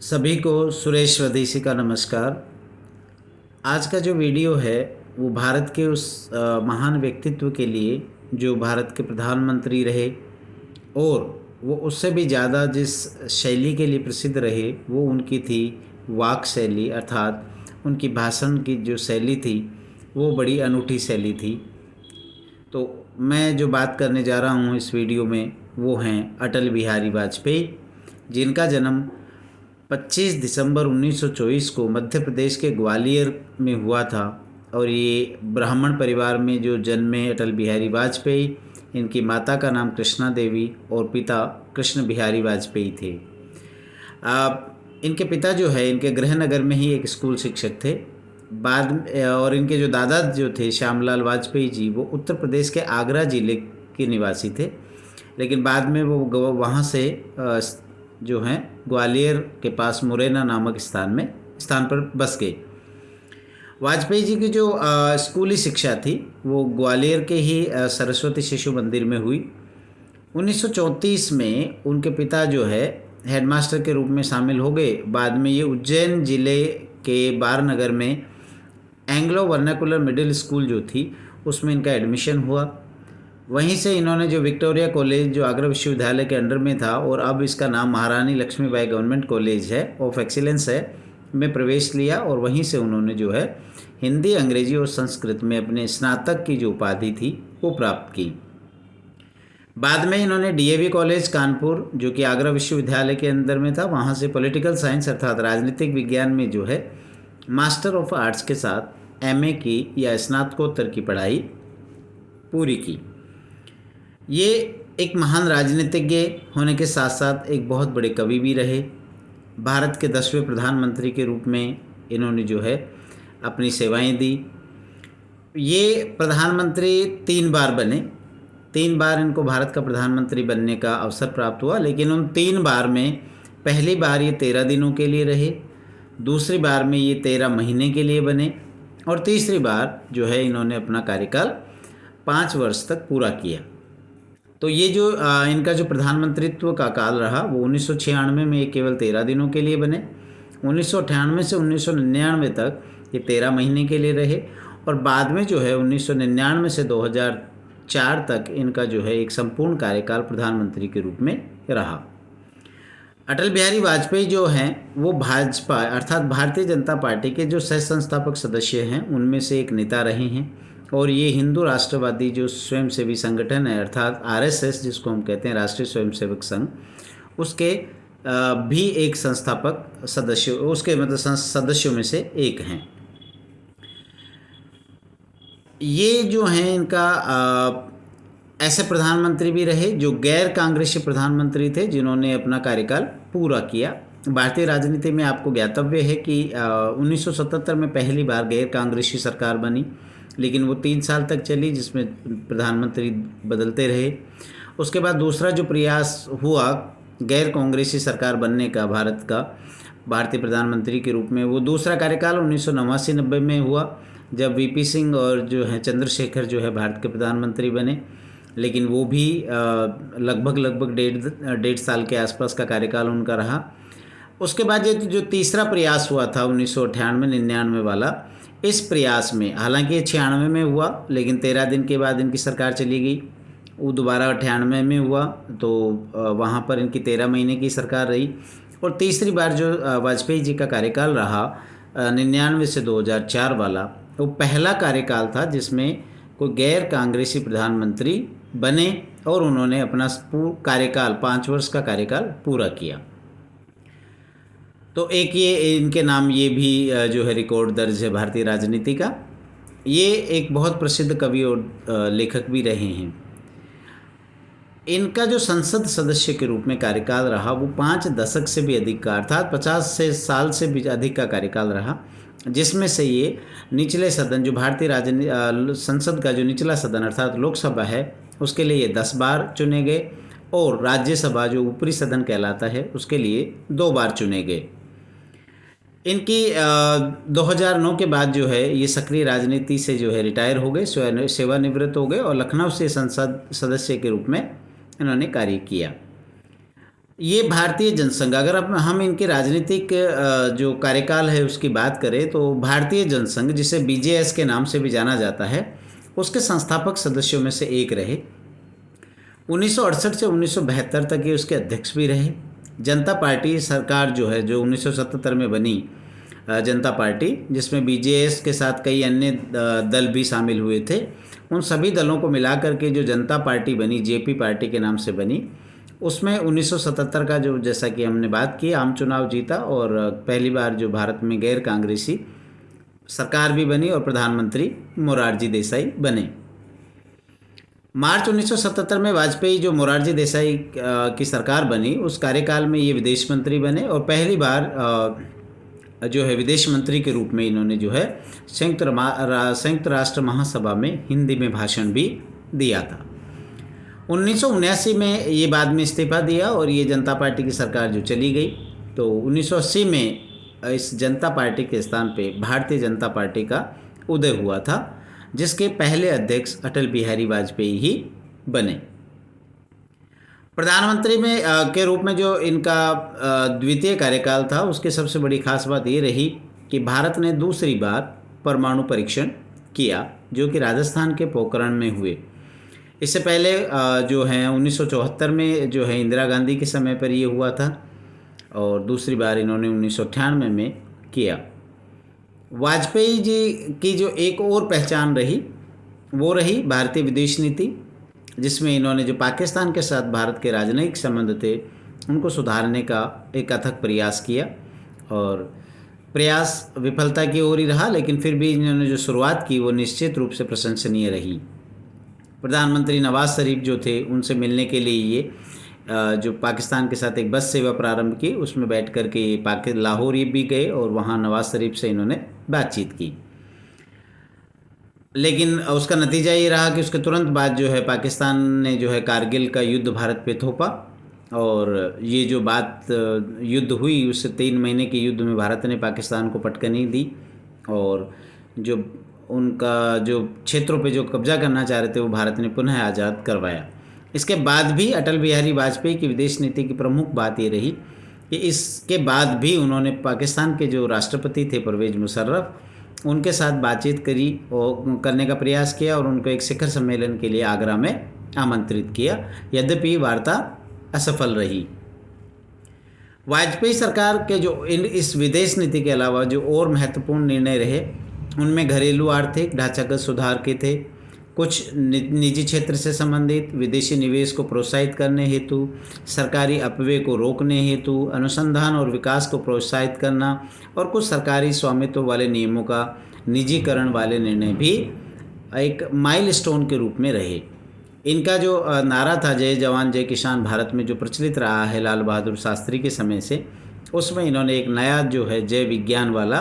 सभी को सुरेश स्वदेशी का नमस्कार। आज का जो वीडियो है वो भारत के उस महान व्यक्तित्व के लिए जो भारत के प्रधानमंत्री रहे और वो उससे भी ज़्यादा जिस शैली के लिए प्रसिद्ध रहे वो उनकी थी वाक शैली, अर्थात उनकी भाषण की जो शैली थी वो बड़ी अनूठी शैली थी। तो मैं जो बात करने जा रहा हूँ इस वीडियो में वो हैं अटल बिहारी वाजपेयी, जिनका जन्म 25 दिसंबर 1924 को मध्य प्रदेश के ग्वालियर में हुआ था। और ये ब्राह्मण परिवार में जो जन्मे अटल बिहारी वाजपेयी, इनकी माता का नाम कृष्णा देवी और पिता कृष्ण बिहारी वाजपेयी थे। इनके पिता जो है इनके गृहनगर में ही एक स्कूल शिक्षक थे। और इनके जो दादा जो थे श्यामलाल वाजपेयी जी, वो उत्तर प्रदेश के आगरा ज़िले के निवासी थे, लेकिन बाद में वो वहाँ से जो हैं ग्वालियर के पास मुरैना नामक स्थान पर बस गए। वाजपेयी जी की जो स्कूली शिक्षा थी वो ग्वालियर के ही सरस्वती शिशु मंदिर में हुई। 1934 में उनके पिता जो है हेडमास्टर के रूप में शामिल हो गए। बाद में ये उज्जैन ज़िले के बारनगर में एंग्लो वर्नाकुलर मिडिल स्कूल जो थी उसमें इनका एडमिशन हुआ। वहीं से इन्होंने जो विक्टोरिया कॉलेज जो आगरा विश्वविद्यालय के अंडर में था और अब इसका नाम महारानी लक्ष्मीबाई गवर्नमेंट कॉलेज है ऑफ एक्सीलेंस है, में प्रवेश लिया। और वहीं से उन्होंने जो है हिंदी, अंग्रेजी और संस्कृत में अपने स्नातक की जो उपाधि थी वो प्राप्त की। बाद में इन्होंने डीएवी कॉलेज कानपुर जो कि आगरा विश्वविद्यालय के अंदर में था, वहाँ से पॉलिटिकल साइंस अर्थात राजनीतिक विज्ञान में जो है मास्टर ऑफ आर्ट्स के साथ एमए की या स्नातकोत्तर की पढ़ाई पूरी की। ये एक महान राजनीतिज्ञ होने के साथ साथ एक बहुत बड़े कवि भी रहे। भारत के 10वें प्रधानमंत्री के रूप में इन्होंने जो है अपनी सेवाएं दी। ये प्रधानमंत्री 3 बार बने। 3 बार इनको भारत का प्रधानमंत्री बनने का अवसर प्राप्त हुआ, लेकिन उन 3 बार में पहली बार ये 13 दिनों के लिए रहे, दूसरी बार में ये 13 महीने के लिए बने और तीसरी बार जो है इन्होंने अपना कार्यकाल 5 वर्ष तक पूरा किया। तो ये जो इनका जो प्रधानमंत्रित्व का काल रहा वो 1996 में ये केवल 13 दिनों के लिए बने। 1998 से 1999 तक ये 13 महीने के लिए रहे और बाद में जो है 1999 से 2004 तक इनका जो है एक संपूर्ण कार्यकाल प्रधानमंत्री के रूप में रहा। अटल बिहारी वाजपेयी जो हैं वो भाजपा अर्थात भारतीय जनता पार्टी के जो सह संस्थापक सदस्य हैं उनमें से एक नेता रहे हैं। और ये हिंदू राष्ट्रवादी जो स्वयंसेवी संगठन है अर्थात आरएसएस जिसको हम कहते हैं राष्ट्रीय स्वयंसेवक संघ, उसके भी एक संस्थापक सदस्य, उसके मतलब सदस्यों में से एक हैं। ये जो हैं इनका ऐसे प्रधानमंत्री भी रहे जो गैर कांग्रेसी प्रधानमंत्री थे जिन्होंने अपना कार्यकाल पूरा किया। भारतीय राजनीति में आपको ज्ञातव्य है कि 1977 में पहली बार गैर कांग्रेसी सरकार बनी, लेकिन वो 3 साल तक चली जिसमें प्रधानमंत्री बदलते रहे। उसके बाद दूसरा जो प्रयास हुआ गैर कांग्रेसी सरकार बनने का भारत का भारतीय प्रधानमंत्री के रूप में, वो दूसरा कार्यकाल 1989-90 में हुआ जब वीपी सिंह और जो है चंद्रशेखर जो है भारत के प्रधानमंत्री बने, लेकिन वो भी लगभग 1.5 साल के आसपास का कार्यकाल उनका रहा। उसके बाद ये जो तीसरा प्रयास हुआ था 1998-99 वाला, इस प्रयास में हालांकि ये 96 में हुआ लेकिन 13 दिन के बाद इनकी सरकार चली गई। वो दोबारा 98 में हुआ तो वहाँ पर इनकी 13 महीने की सरकार रही। और तीसरी बार जो वाजपेयी जी का कार्यकाल रहा 99 से 2004 वाला, वो पहला कार्यकाल था जिसमें कोई गैर कांग्रेसी प्रधानमंत्री बने और उन्होंने अपना कार्यकाल 5 वर्ष का कार्यकाल पूरा किया। तो एक ये इनके नाम ये भी जो है रिकॉर्ड दर्ज है भारतीय राजनीति का। ये एक बहुत प्रसिद्ध कवि और लेखक भी रहे हैं। इनका जो संसद सदस्य के रूप में कार्यकाल रहा वो 5 दशक से भी अधिक का अर्थात 50 साल से भी अधिक का कार्यकाल रहा, जिसमें से ये निचले सदन जो भारतीय संसद का जो निचला सदन अर्थात लोकसभा है उसके लिए ये 10 बार चुने गए और राज्यसभा जो ऊपरी सदन कहलाता है उसके लिए 2 बार चुने गए। इनकी 2009 के बाद जो है ये सक्रिय राजनीति से जो है रिटायर हो गए, सेवानिवृत्त हो गए और लखनऊ से संसद सदस्य के रूप में इन्होंने कार्य किया। ये भारतीय जनसंघ, अगर अब हम इनके राजनीतिक जो कार्यकाल है उसकी बात करें, तो भारतीय जनसंघ, जिसे बीजेएस के नाम से भी जाना जाता है, उसके संस्थापक सदस्यों में से एक रहे। 1968 से 1972 तक ये उसके अध्यक्ष भी रहे। जनता पार्टी सरकार जो है, जो 1977 में बनी जनता पार्टी, जिसमें बीजेएस के साथ कई अन्य दल भी शामिल हुए थे, उन सभी दलों को मिलाकर के जो जनता पार्टी बनी, जेपी पार्टी के नाम से बनी, उसमें 1977 का जो, जैसा कि हमने बात की, आम चुनाव जीता और पहली बार जो भारत में गैर कांग्रेसी सरकार भी बनी और प्रधानमंत्री मोरारजी देसाई बने। मार्च 1977 में वाजपेयी जो मोरारजी देसाई की सरकार बनी, उस कार्यकाल में ये विदेश मंत्री बने और पहली बार जो है विदेश मंत्री के रूप में इन्होंने जो है संयुक्त राष्ट्र महासभा में हिंदी में भाषण भी दिया था। 1979 में ये बाद में इस्तीफा दिया और ये जनता पार्टी की सरकार जो चली गई, तो 1980 में इस जनता पार्टी के स्थान पे भारतीय जनता पार्टी का उदय हुआ था, जिसके पहले अध्यक्ष अटल बिहारी वाजपेयी ही बने। प्रधानमंत्री में के रूप में जो इनका द्वितीय कार्यकाल था, उसकी सबसे बड़ी खास बात ये रही कि भारत ने दूसरी बार परमाणु परीक्षण किया, जो कि राजस्थान के पोखरण में हुए। इससे पहले जो है 1974 में जो है इंदिरा गांधी के समय पर ये हुआ था और दूसरी बार इन्होंने 1998 में किया। वाजपेयी जी की जो एक और पहचान रही, वो रही भारतीय विदेश नीति, जिसमें इन्होंने जो पाकिस्तान के साथ भारत के राजनयिक संबंध थे, उनको सुधारने का एक अथक प्रयास किया और प्रयास विफलता की ओर ही रहा, लेकिन फिर भी इन्होंने जो शुरुआत की वो निश्चित रूप से प्रशंसनीय रही। प्रधानमंत्री नवाज शरीफ जो थे, उनसे मिलने के लिए ये जो पाकिस्तान के साथ एक बस सेवा प्रारंभ की, उसमें बैठ कर के लाहौर भी गए और वहाँ नवाज शरीफ से इन्होंने बातचीत की। लेकिन उसका नतीजा ये रहा कि उसके तुरंत बाद जो है पाकिस्तान ने जो है कारगिल का युद्ध भारत पे थोपा और ये जो बात युद्ध हुई, उससे 3 महीने के युद्ध में भारत ने पाकिस्तान को पटकनी दी और जो उनका जो क्षेत्रों पे जो कब्जा करना चाह रहे थे, वो भारत ने पुनः आज़ाद करवाया। इसके बाद भी अटल बिहारी वाजपेयी की विदेश नीति की प्रमुख बात ये रही कि इसके बाद भी उन्होंने पाकिस्तान के जो राष्ट्रपति थे परवेज़ मुशर्रफ, उनके साथ बातचीत करी और करने का प्रयास किया और उनको एक शिखर सम्मेलन के लिए आगरा में आमंत्रित किया, यद्यपि वार्ता असफल रही। वाजपेयी सरकार के जो इस विदेश नीति के अलावा जो और महत्वपूर्ण निर्णय रहे, उनमें घरेलू आर्थिक ढांचागत सुधार के थे, कुछ निजी क्षेत्र से संबंधित, विदेशी निवेश को प्रोत्साहित करने हेतु, सरकारी अपव्यय को रोकने हेतु, अनुसंधान और विकास को प्रोत्साहित करना और कुछ सरकारी स्वामित्व वाले नियमों का निजीकरण वाले निर्णय भी एक माइलस्टोन के रूप में रहे। इनका जो नारा था जय जवान जय किसान, भारत में जो प्रचलित रहा है लाल बहादुर शास्त्री के समय से, उसमें इन्होंने एक नया जो है जय विज्ञान वाला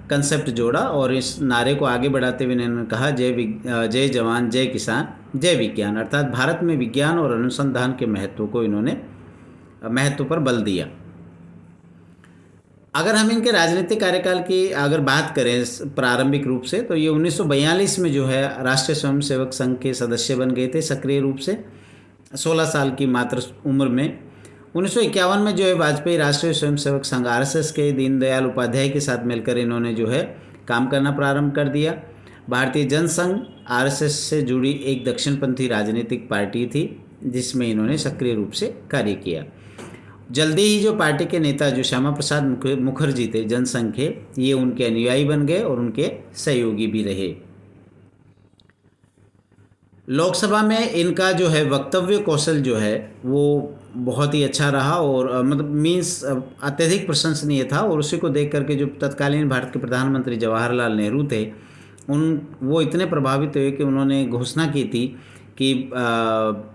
कंसेप्ट जोड़ा और इस नारे को आगे बढ़ाते हुए इन्होंने कहा जय जवान जय किसान जय विज्ञान, अर्थात भारत में विज्ञान और अनुसंधान के महत्व पर बल दिया। अगर हम इनके राजनीतिक कार्यकाल की अगर बात करें प्रारंभिक रूप से, तो ये 1942 में जो है राष्ट्रीय स्वयंसेवक संघ के सदस्य बन गए थे सक्रिय रूप से, 16 साल की मात्र उम्र में। 1951 में जो है वाजपेयी राष्ट्रीय स्वयंसेवक संघ आरएसएस के दीनदयाल उपाध्याय के साथ मिलकर इन्होंने जो है काम करना प्रारंभ कर दिया। भारतीय जनसंघ आरएसएस से जुड़ी एक दक्षिणपंथी राजनीतिक पार्टी थी, जिसमें इन्होंने सक्रिय रूप से कार्य किया। जल्दी ही जो पार्टी के नेता जो श्यामा प्रसाद मुखर्जी थे जनसंघ के, ये उनके अनुयायी बन गए और उनके सहयोगी भी रहे। लोकसभा में इनका जो है वक्तव्य कौशल जो है वो बहुत ही अच्छा रहा और मतलब अत्यधिक प्रशंसनीय था और उसी को देख करके जो तत्कालीन भारत के प्रधानमंत्री जवाहरलाल नेहरू थे, वो इतने प्रभावित हुए कि उन्होंने घोषणा की थी कि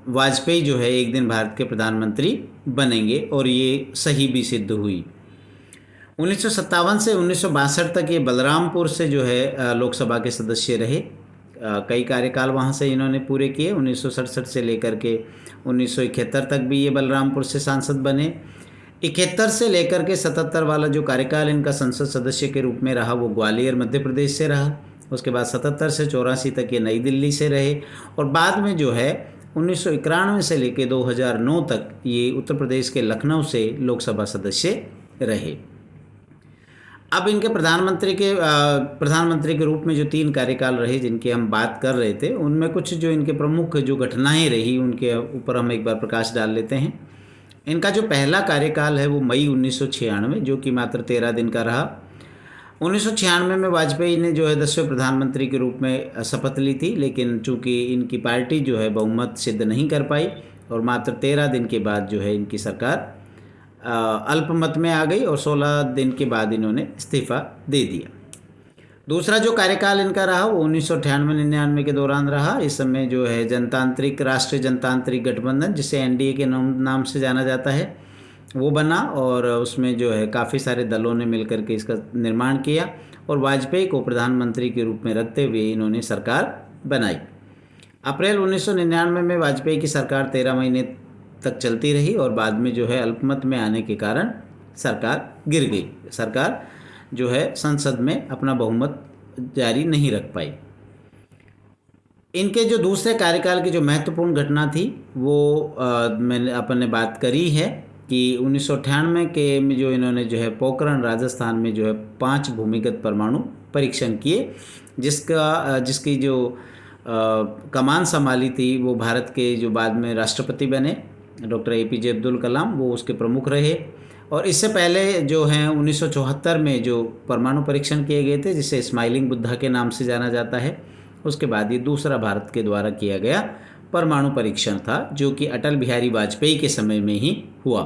वाजपेयी जो है एक दिन भारत के प्रधानमंत्री बनेंगे और ये सही भी सिद्ध हुई। 1957 से 1962 तक ये बलरामपुर से जो है लोकसभा के सदस्य रहे। कई कार्यकाल वहाँ से इन्होंने पूरे किए। 1967 से लेकर के 1971 तक भी ये बलरामपुर से सांसद बने। 71 से लेकर के 77 वाला जो कार्यकाल इनका संसद सदस्य के रूप में रहा, वो ग्वालियर मध्य प्रदेश से रहा। उसके बाद 77 से 84 तक ये नई दिल्ली से रहे और बाद में जो है 1991 से लेकर 2009 तक ये उत्तर प्रदेश के लखनऊ से लोकसभा सदस्य रहे। अब इनके प्रधानमंत्री के रूप में जो 3 कार्यकाल रहे जिनकी हम बात कर रहे थे, उनमें कुछ जो इनके प्रमुख जो घटनाएं रही उनके ऊपर हम एक बार प्रकाश डाल लेते हैं। इनका जो पहला कार्यकाल है वो मई 1996, जो कि मात्र 13 दिन का रहा। 1996 में वाजपेयी ने जो है 10वें प्रधानमंत्री के रूप में शपथ ली थी, लेकिन चूंकि इनकी पार्टी जो है बहुमत सिद्ध नहीं कर पाई और मात्र 13 दिन के बाद जो है इनकी सरकार अल्पमत में आ गई और 16 दिन के बाद इन्होंने इस्तीफा दे दिया। दूसरा जो कार्यकाल इनका रहा वो 1998-99 के दौरान रहा। इस समय जो है राष्ट्रीय जनतांत्रिक गठबंधन, जिसे एनडीए के नाम से जाना जाता है, वो बना और उसमें जो है काफ़ी सारे दलों ने मिलकर के इसका निर्माण किया और वाजपेयी को प्रधानमंत्री के रूप में रखते हुए इन्होंने सरकार बनाई। अप्रैल 1999 में वाजपेयी की सरकार 13 महीने तक चलती रही और बाद में जो है अल्पमत में आने के कारण सरकार गिर गई। सरकार जो है संसद में अपना बहुमत जारी नहीं रख पाई। इनके जो दूसरे कार्यकाल की जो महत्वपूर्ण घटना थी वो मैंने अपन ने बात करी है कि 1998 के में जो इन्होंने जो है पोखरण राजस्थान में जो है 5 भूमिगत परमाणु परीक्षण किए, जिसकी जो कमान संभाली थी वो भारत के जो बाद में राष्ट्रपति बने डॉक्टर APJ अब्दुल कलाम, वो उसके प्रमुख रहे। और इससे पहले जो हैं 1974 में जो परमाणु परीक्षण किए गए थे, जिसे स्माइलिंग बुद्धा के नाम से जाना जाता है, उसके बाद ये दूसरा भारत के द्वारा किया गया परमाणु परीक्षण था, जो कि अटल बिहारी वाजपेयी के समय में ही हुआ।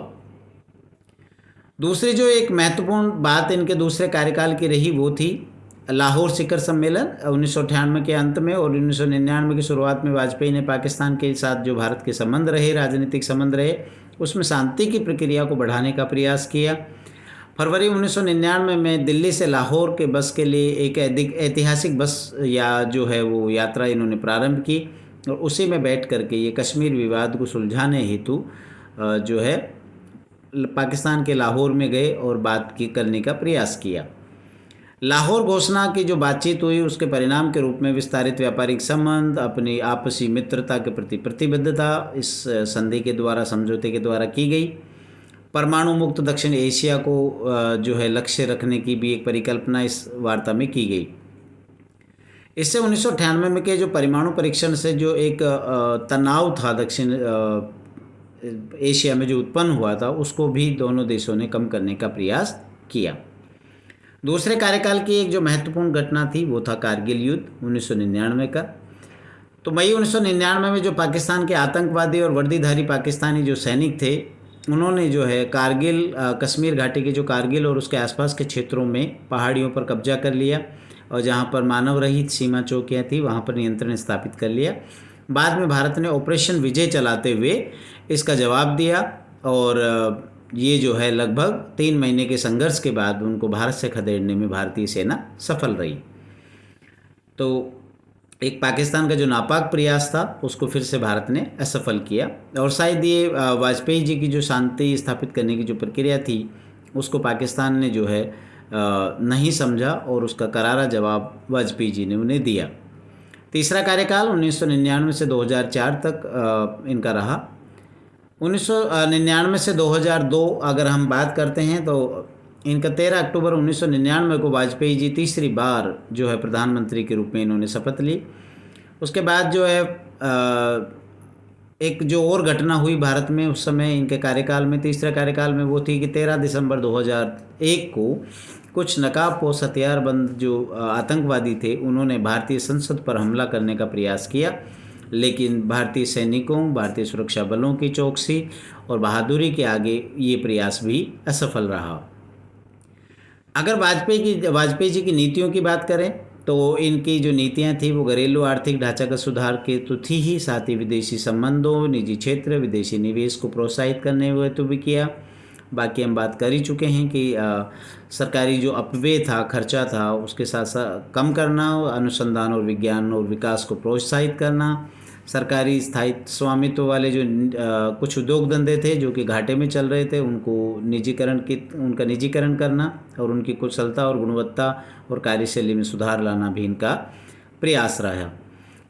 दूसरी जो एक महत्वपूर्ण बात इनके दूसरे कार्यकाल की रही वो थी लाहौर शिखर सम्मेलन 1998 के अंत में और 1999 की शुरुआत में वाजपेयी ने पाकिस्तान के साथ जो भारत के संबंध रहे, राजनीतिक संबंध रहे, उसमें शांति की प्रक्रिया को बढ़ाने का प्रयास किया। फरवरी 1999 में दिल्ली से लाहौर के बस के लिए एक ऐतिहासिक बस या जो है वो यात्रा इन्होंने प्रारंभ की और उसी में बैठ करके ये कश्मीर विवाद को सुलझाने हेतु जो है पाकिस्तान के लाहौर में गए और करने का प्रयास किया। लाहौर घोषणा की जो बातचीत हुई उसके परिणाम के रूप में विस्तारित व्यापारिक संबंध, अपनी आपसी मित्रता के प्रति प्रतिबद्धता इस संधि के द्वारा, समझौते के द्वारा की गई। परमाणु मुक्त दक्षिण एशिया को जो है लक्ष्य रखने की भी एक परिकल्पना इस वार्ता में की गई। इससे 1998 में के जो परमाणु परीक्षण से जो एक तनाव था दक्षिण एशिया में जो उत्पन्न हुआ था, उसको भी दोनों देशों ने कम करने का प्रयास किया। दूसरे कार्यकाल की एक जो महत्वपूर्ण घटना थी वो था कारगिल युद्ध 1999 का। तो मई 1999 में जो पाकिस्तान के आतंकवादी और वर्दीधारी पाकिस्तानी जो सैनिक थे, उन्होंने जो है कश्मीर घाटी के जो कारगिल और उसके आसपास के क्षेत्रों में पहाड़ियों पर कब्जा कर लिया और जहां पर मानव रहित सीमा चौकियां थी वहां पर नियंत्रण स्थापित कर लिया। बाद में भारत ने ऑपरेशन विजय चलाते हुए इसका जवाब दिया और ये जो है लगभग 3 महीने के संघर्ष के बाद उनको भारत से खदेड़ने में भारतीय सेना सफल रही। तो एक पाकिस्तान का जो नापाक प्रयास था उसको फिर से भारत ने असफल किया और शायद ये वाजपेयी जी की जो शांति स्थापित करने की जो प्रक्रिया थी उसको पाकिस्तान ने जो है नहीं समझा और उसका करारा जवाब वाजपेयी जी ने उन्हें दिया। तीसरा कार्यकाल 1999 से 2004 तक इनका रहा। 1999 से 2002 अगर हम बात करते हैं तो इनका 13 अक्टूबर 1999 को वाजपेयी जी तीसरी बार जो है प्रधानमंत्री के रूप में इन्होंने शपथ ली। उसके बाद जो है एक जो और घटना हुई भारत में उस समय इनके कार्यकाल में, तीसरे कार्यकाल में, वो थी कि 13 दिसंबर 2001 को कुछ नकाबपोश हथियारबंद जो आतंकवादी थे उन्होंने भारतीय संसद पर हमला करने का प्रयास किया, लेकिन भारतीय सैनिकों, भारतीय सुरक्षा बलों की चौकसी और बहादुरी के आगे ये प्रयास भी असफल रहा। अगर वाजपेयी जी की नीतियों की बात करें तो इनकी जो नीतियां थी वो घरेलू आर्थिक ढांचागत सुधार के तो थी ही, साथ ही विदेशी संबंधों, निजी क्षेत्र, विदेशी निवेश को प्रोत्साहित करने हुए तो भी किया। बाकी हम बात कर ही चुके हैं कि सरकारी जो अपव्यय था, खर्चा था, उसके साथ साथ कम करना, अनुसंधान और विज्ञान और विकास को प्रोत्साहित करना, सरकारी स्थायित्व स्वामित्व वाले जो कुछ उद्योग धंधे थे जो कि घाटे में चल रहे थे उनको उनका निजीकरण करना और उनकी कुशलता और गुणवत्ता और कार्यशैली में सुधार लाना भी इनका प्रयास रहा।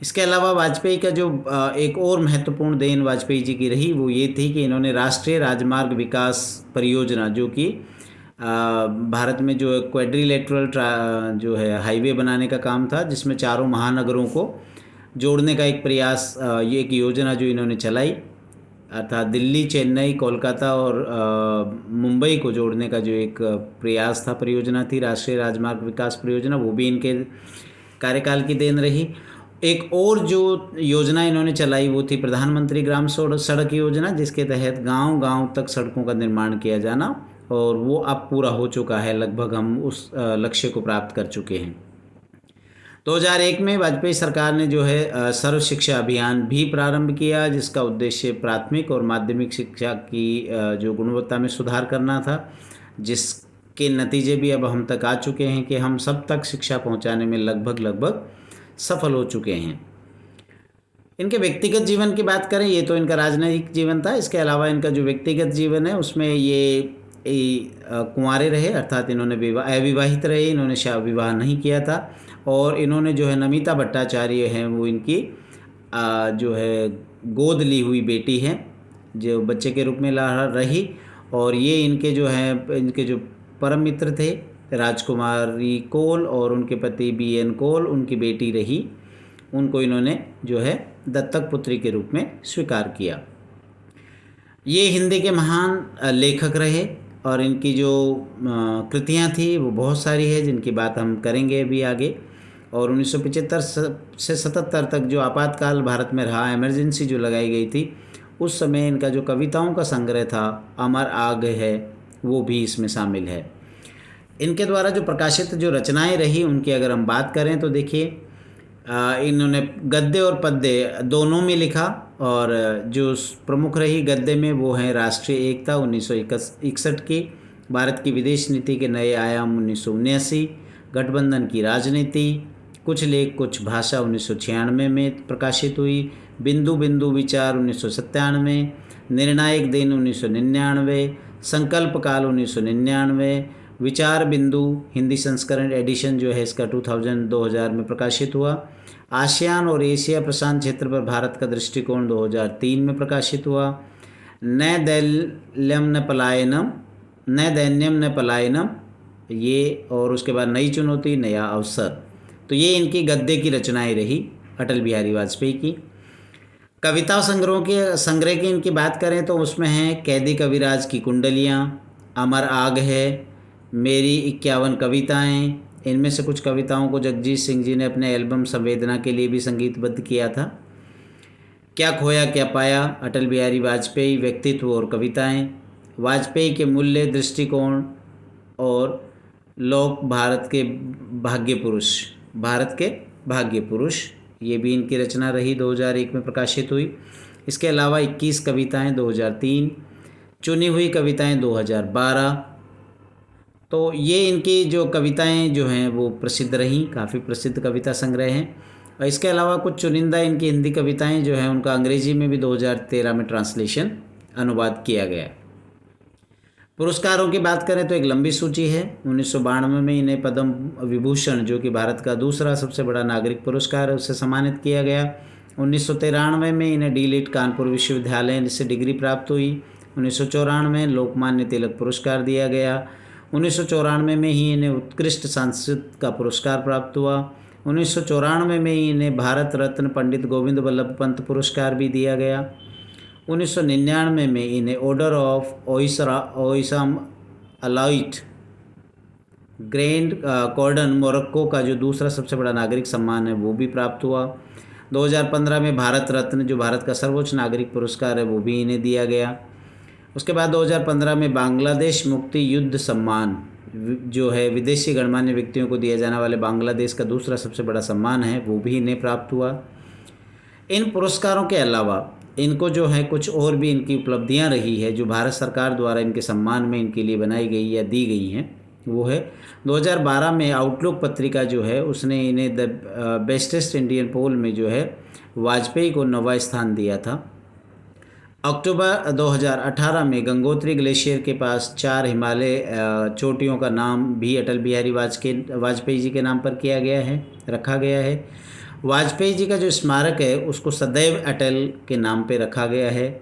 इसके अलावा वाजपेयी का जो एक और महत्वपूर्ण देन वाजपेयी जी की रही वो ये थी कि इन्होंने राष्ट्रीय राजमार्ग विकास परियोजना, जो कि भारत में जो क्वाड्रिलेटरल जो है हाईवे बनाने का काम था, जिसमें चारों महानगरों को जोड़ने का एक प्रयास, ये एक योजना जो इन्होंने चलाई, अर्थात दिल्ली, चेन्नई, कोलकाता और मुंबई को जोड़ने का जो एक प्रयास था, परियोजना थी राष्ट्रीय राजमार्ग विकास परियोजना, वो भी इनके कार्यकाल की देन रही। एक और जो योजना इन्होंने चलाई वो थी प्रधानमंत्री ग्राम सड़क योजना, जिसके तहत गांव-गांव तक सड़कों का निर्माण किया जाना, और वो अब पूरा हो चुका है, लगभग हम उस लक्ष्य को प्राप्त कर चुके हैं। 2001 में वाजपेयी सरकार ने जो है सर्व शिक्षा अभियान भी प्रारंभ किया, जिसका उद्देश्य प्राथमिक और माध्यमिक शिक्षा की जो गुणवत्ता में सुधार करना था, जिसके नतीजे भी अब हम तक आ चुके हैं कि हम सब तक शिक्षा पहुंचाने में लगभग सफल हो चुके हैं। इनके व्यक्तिगत जीवन की बात करें, ये तो इनका राजनैतिक जीवन था। इसके अलावा इनका जो व्यक्तिगत जीवन है उसमें ये कुंवारे रहे, अर्थात इन्होंने अविवाहित रहे, इन्होंने विवाह नहीं किया था। और इन्होंने जो है नमिता भट्टाचार्य हैं, वो इनकी जो है गोद ली हुई बेटी हैं, जो बच्चे के रूप में रही। और ये इनके जो हैं, इनके जो परम मित्र थे राजकुमारी कोल और उनके पति BN कोल, उनकी बेटी रही, उनको इन्होंने जो है दत्तक पुत्री के रूप में स्वीकार किया। ये हिंदी के महान लेखक रहे और इनकी जो कृतियाँ थी वो बहुत सारी है, जिनकी बात हम करेंगे अभी आगे। और 1975 से 77 तक जो आपातकाल भारत में रहा, इमरजेंसी जो लगाई गई थी, उस समय इनका जो कविताओं का संग्रह था अमर आग है, वो भी इसमें शामिल है। इनके द्वारा जो प्रकाशित जो रचनाएं रही उनकी अगर हम बात करें तो देखिए, इन्होंने गद्य और पद्य दोनों में लिखा, और जो प्रमुख रही गद्य में वो है राष्ट्रीय एकता 1961 की, भारत की विदेश नीति के नए आयाम 1979, गठबंधन की राजनीति, कुछ लेख कुछ भाषा 1996 में प्रकाशित हुई, बिंदु बिंदु विचार 1997, निर्णायक दिन 1999, संकल्प काल 1999, विचार बिंदु हिंदी संस्करण एडिशन जो है इसका 2000 में प्रकाशित हुआ, आसियान और एशिया प्रशांत क्षेत्र पर भारत का दृष्टिकोण 2003 में प्रकाशित हुआ, न दैन्यम न पलायनम, ये, और उसके बाद नई चुनौती नया अवसर। तो ये इनकी गद्य की रचनाएं रही अटल बिहारी वाजपेयी की। कविता संग्रह की इनकी बात करें तो उसमें है कैदी कविराज की कुंडलियाँ, अमर आग है, मेरी 51 कविताएं। इनमें से कुछ कविताओं को जगजीत सिंह जी ने अपने एल्बम संवेदना के लिए भी संगीतबद्ध किया था। क्या खोया क्या पाया, अटल बिहारी वाजपेयी, व्यक्तित्व और कविताएं, वाजपेयी के मूल्य, दृष्टिकोण और लोक, भारत के भाग्य पुरुष, ये भी इनकी रचना रही, 2001 में प्रकाशित हुई। इसके अलावा 21 कविताएं 2003, चुनी हुई कविताएं 2012। तो ये इनकी जो कविताएं जो हैं वो प्रसिद्ध रहीं, काफ़ी प्रसिद्ध कविता संग्रह हैं। और इसके अलावा कुछ चुनिंदा इनकी हिंदी कविताएं जो हैं उनका अंग्रेजी में भी 2013 में ट्रांसलेशन अनुवाद किया गया। पुरस्कारों की बात करें तो एक लंबी सूची है। 1992 में इन्हें पद्म विभूषण, जो कि भारत का दूसरा सबसे बड़ा नागरिक पुरस्कार है, उससे सम्मानित किया गया। 1993 में इन्हें डी.लिट कानपुर विश्वविद्यालय से डिग्री प्राप्त हुई। 1994 में लोकमान्य तिलक पुरस्कार दिया गया। 1994 में ही इन्हें उत्कृष्ट सांसद का पुरस्कार प्राप्त हुआ। 1994 में ही इन्हें भारत रत्न पंडित गोविंद वल्लभ पंत पुरस्कार भी दिया गया। 1999 में इन्हें order of Ouissam Alaouite grand cordon Morocco का जो दूसरा सबसे बड़ा नागरिक सम्मान है वो भी प्राप्त हुआ। 2015 में भारत रत्न, जो भारत का सर्वोच्च नागरिक पुरस्कार है, वो भी इन्हें दिया गया। उसके बाद 2015 में बांग्लादेश मुक्ति युद्ध सम्मान, जो है विदेशी गणमान्य व्यक्तियों को दिया जाने वाले बांग्लादेश का दूसरा सबसे बड़ा सम्मान है, वो भी इन्हें प्राप्त हुआ। इन पुरस्कारों के अलावा इनको जो है कुछ और भी इनकी उपलब्धियां रही है जो भारत सरकार द्वारा इनके सम्मान में इनके लिए बनाई गई या दी गई हैं। वो है 2012 में आउटलुक पत्रिका जो है उसने इन्हें द बेस्टेस्ट इंडियन पोल में जो है वाजपेयी को 9वां स्थान दिया था। अक्टूबर 2018 में गंगोत्री ग्लेशियर के पास 4 हिमालय चोटियों का नाम भी अटल बिहारी वाजपेयी जी के नाम पर रखा गया है। वाजपेयी जी का जो स्मारक है उसको सदैव अटल के नाम पे रखा गया है।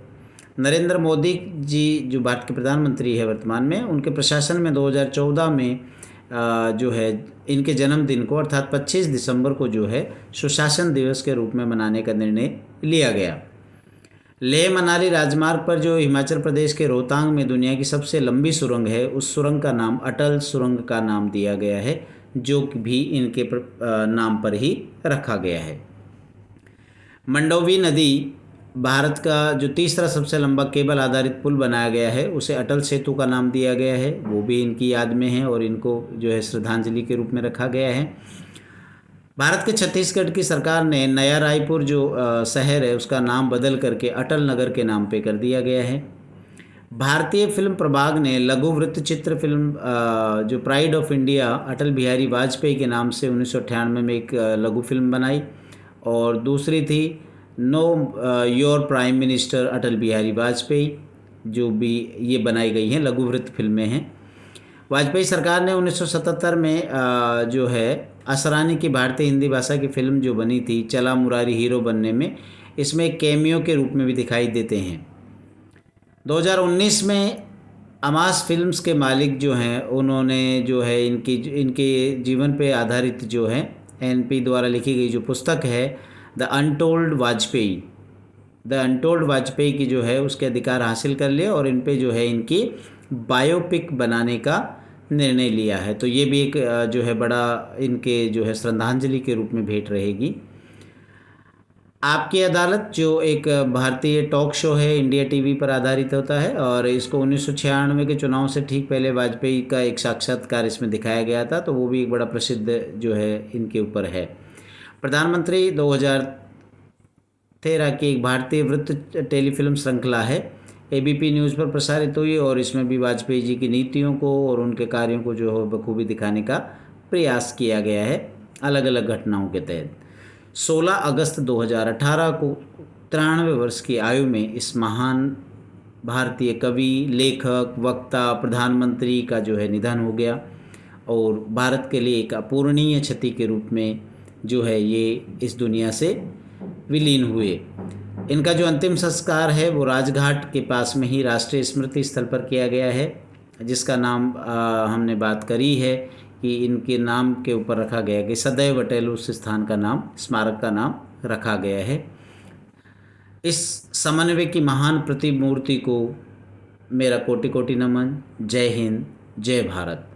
नरेंद्र मोदी जी जो भारत के प्रधानमंत्री है वर्तमान में, उनके प्रशासन में 2014 में जो है इनके जन्मदिन को अर्थात 25 दिसंबर को जो है सुशासन दिवस के रूप में मनाने का निर्णय लिया गया। लेह मनाली राजमार्ग पर जो हिमाचल प्रदेश के रोहतांग में दुनिया की सबसे लंबी सुरंग है, उस सुरंग का नाम अटल सुरंग का नाम दिया गया है, जो भी इनके नाम पर ही रखा गया है। मंडोवी नदी भारत का जो तीसरा सबसे लंबा केबल आधारित पुल बनाया गया है, उसे अटल सेतु का नाम दिया गया है। वो भी इनकी याद में है और इनको जो है श्रद्धांजलि के रूप में रखा गया है। भारत के छत्तीसगढ़ की सरकार ने नया रायपुर जो शहर है उसका नाम बदल करके अटल नगर के नाम पे कर दिया गया है। भारतीय फिल्म प्रभाग ने लघु वृत्तचित्र फिल्म जो pride of India Atal Bihari Vajpayee के नाम से 1998 में एक लघु फिल्म बनाई, और दूसरी थी know your prime minister Atal Bihari Vajpayee, जो भी ये बनाई गई हैं लघु वृत्त फिल्में हैं। वाजपेयी सरकार ने 1977 में जो है असरानी की भारतीय हिंदी भाषा की फिल्म जो बनी थी चला मुरारी हीरो बनने में, इसमें एक कैमियो के रूप में भी दिखाई देते हैं। 2019 में अमास फिल्म्स के मालिक जो हैं उन्होंने जो है इनके जीवन पे आधारित जो है एनपी द्वारा लिखी गई जो पुस्तक है द अनटोल्ड वाजपेयी की जो है उसके अधिकार हासिल कर लिए और इन पे जो है इनकी बायोपिक बनाने का निर्णय लिया है। तो ये भी एक जो है बड़ा इनके जो है श्रद्धांजलि के रूप में भेंट रहेगी। आपकी अदालत जो एक भारतीय टॉक शो है, इंडिया टीवी पर आधारित होता है, और इसको 1996 के चुनाव से ठीक पहले वाजपेयी का एक साक्षात्कार इसमें दिखाया गया था, तो वो भी एक बड़ा प्रसिद्ध जो है इनके ऊपर है। प्रधानमंत्री 2013 की एक भारतीय वृत्त टेलीफिल्म श्रृंखला है, एबीपी न्यूज़ पर प्रसारित हुई, और इसमें भी वाजपेयी जी की नीतियों को और उनके कार्यों को जो है बखूबी दिखाने का प्रयास किया गया है अलग अलग घटनाओं के तहत। 16 अगस्त 2018 को 93 वर्ष की आयु में इस महान भारतीय कवि, लेखक, वक्ता, प्रधानमंत्री का जो है निधन हो गया, और भारत के लिए एक अपूरणीय क्षति के रूप में जो है ये इस दुनिया से विलीन हुए। इनका जो अंतिम संस्कार है वो राजघाट के पास में ही राष्ट्रीय स्मृति स्थल पर किया गया है, जिसका नाम हमने बात करी है कि इनके नाम के ऊपर रखा गया है कि सदैव अटल उस स्थान का नाम, स्मारक का नाम रखा गया है। इस समन्वय की महान प्रतिमूर्ति को मेरा कोटि कोटि नमन। जय हिंद, जय भारत।